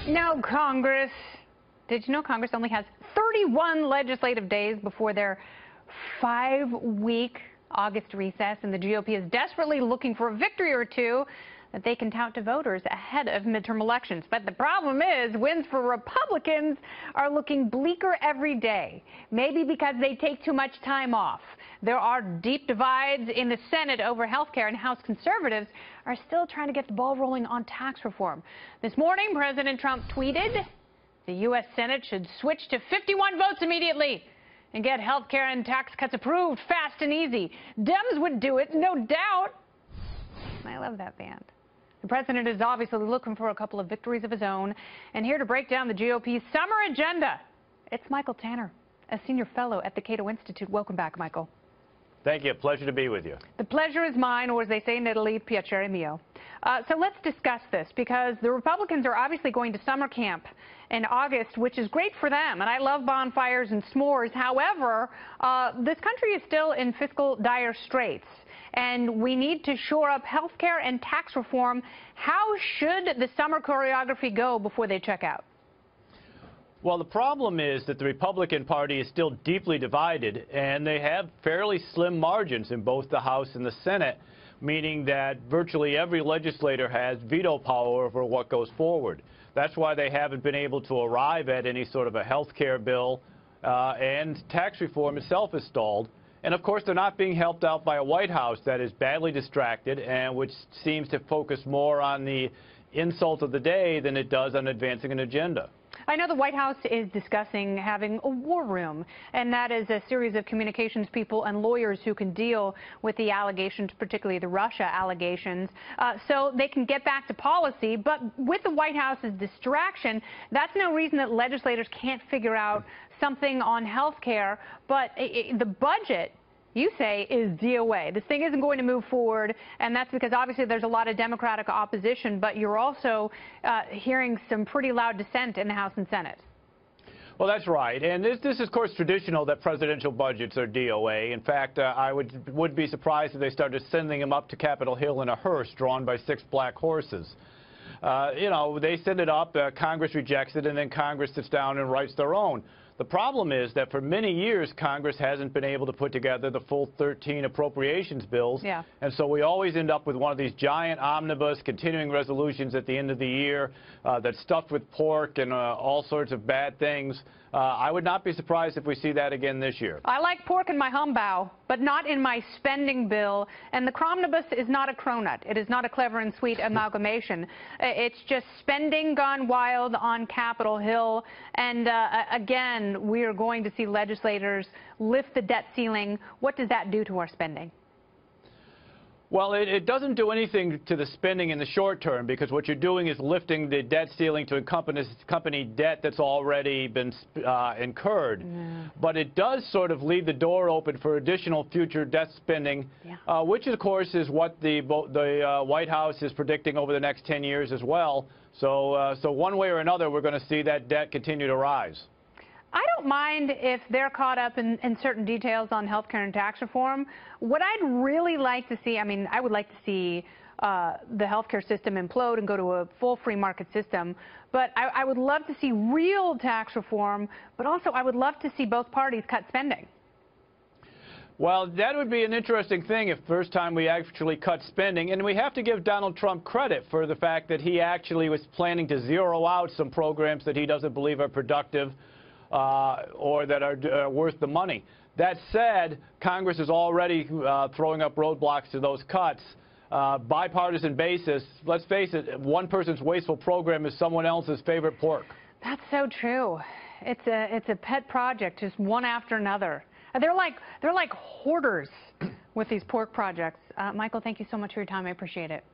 No, Congress. Did you know Congress only has 31 legislative days before their 5-week August recess, and the GOP is desperately looking for a victory or two that they can tout to voters ahead of midterm elections. But the problem is wins for Republicans are looking bleaker every day, maybe because they take too much time off. There are deep divides in the Senate over health care, and House conservatives are still trying to get the ball rolling on tax reform. This morning, President Trump tweeted the U.S. Senate should switch to 51 votes immediately and get health care and tax cuts approved fast and easy. Dems would do it, no doubt. I love that band. The president is obviously looking for a couple of victories of his own. And here to break down the GOP's summer agenda, it's Michael Tanner, a senior fellow at the Cato Institute. Welcome back, Michael. Thank you. Pleasure to be with you. The pleasure is mine, or as they say in Italy, piacere mio. So let's discuss this, because the Republicans are obviously going to summer camp in August, which is great for them. And I love bonfires and s'mores. However, this country is still in fiscal dire straits, and we need to shore up health care and tax reform. How should the summer choreography go before they check out? Well, the problem is that the Republican Party is still deeply divided, and they have fairly slim margins in both the House and the Senate, meaning that virtually every legislator has veto power over what goes forward. That's why they haven't been able to arrive at any sort of a health care bill, and tax reform itself is stalled. And, of course, they're not being helped out by a White House that is badly distracted and which seems to focus more on the insult of the day than it does on advancing an agenda. I know the White House is discussing having a war room, and that is a series of communications people and lawyers who can deal with the allegations, particularly the Russia allegations, so they can get back to policy. But with the White House's distraction, that's no reason that legislators can't figure out something on health care. But the budget, you say, is DOA. This thing isn't going to move forward, and that's because obviously there's a lot of Democratic opposition, but you're also hearing some pretty loud dissent in the House and Senate. Well, that's right. And this is, of course, traditional that presidential budgets are DOA. In fact, I would be surprised if they started sending them up to Capitol Hill in a hearse drawn by 6 black horses. You know, they send it up, Congress rejects it, and then Congress sits down and writes their own. The problem is that for many years, Congress hasn't been able to put together the full 13 appropriations bills. Yeah. And so we always end up with one of these giant omnibus continuing resolutions at the end of the year that's stuffed with pork and all sorts of bad things. I would not be surprised if we see that again this year. I like pork in my humbow, but not in my spending bill. And the cromnibus is not a cronut. It is not a clever and sweet amalgamation. It's just spending gone wild on Capitol Hill. And again, we are going to see legislators lift the debt ceiling. What does that do to our spending? Well, it doesn't do anything to the spending in the short term, because what you're doing is lifting the debt ceiling to accompany debt that's already been incurred. Yeah. But it does sort of leave the door open for additional future debt spending, which, of course, is what the White House is predicting over the next 10 years as well. So one way or another, we're going to see that debt continue to rise. I don't mind if they're caught up in certain details on health care and tax reform. What I'd really like to see, I mean, I would like to see the health care system implode and go to a full free market system. But I would love to see real tax reform, but also I would love to see both parties cut spending. Well, that would be an interesting thing if first time we actually cut spending. And we have to give Donald Trump credit for the fact that he actually was planning to zero out some programs that he doesn't believe are productive or that are worth the money. That said, Congress is already throwing up roadblocks to those cuts. Bipartisan basis, let's face it, one person's wasteful program is someone else's favorite pork. That's so true. It's a pet project, just one after another. They're like hoarders with these pork projects. Michael, thank you so much for your time. I appreciate it.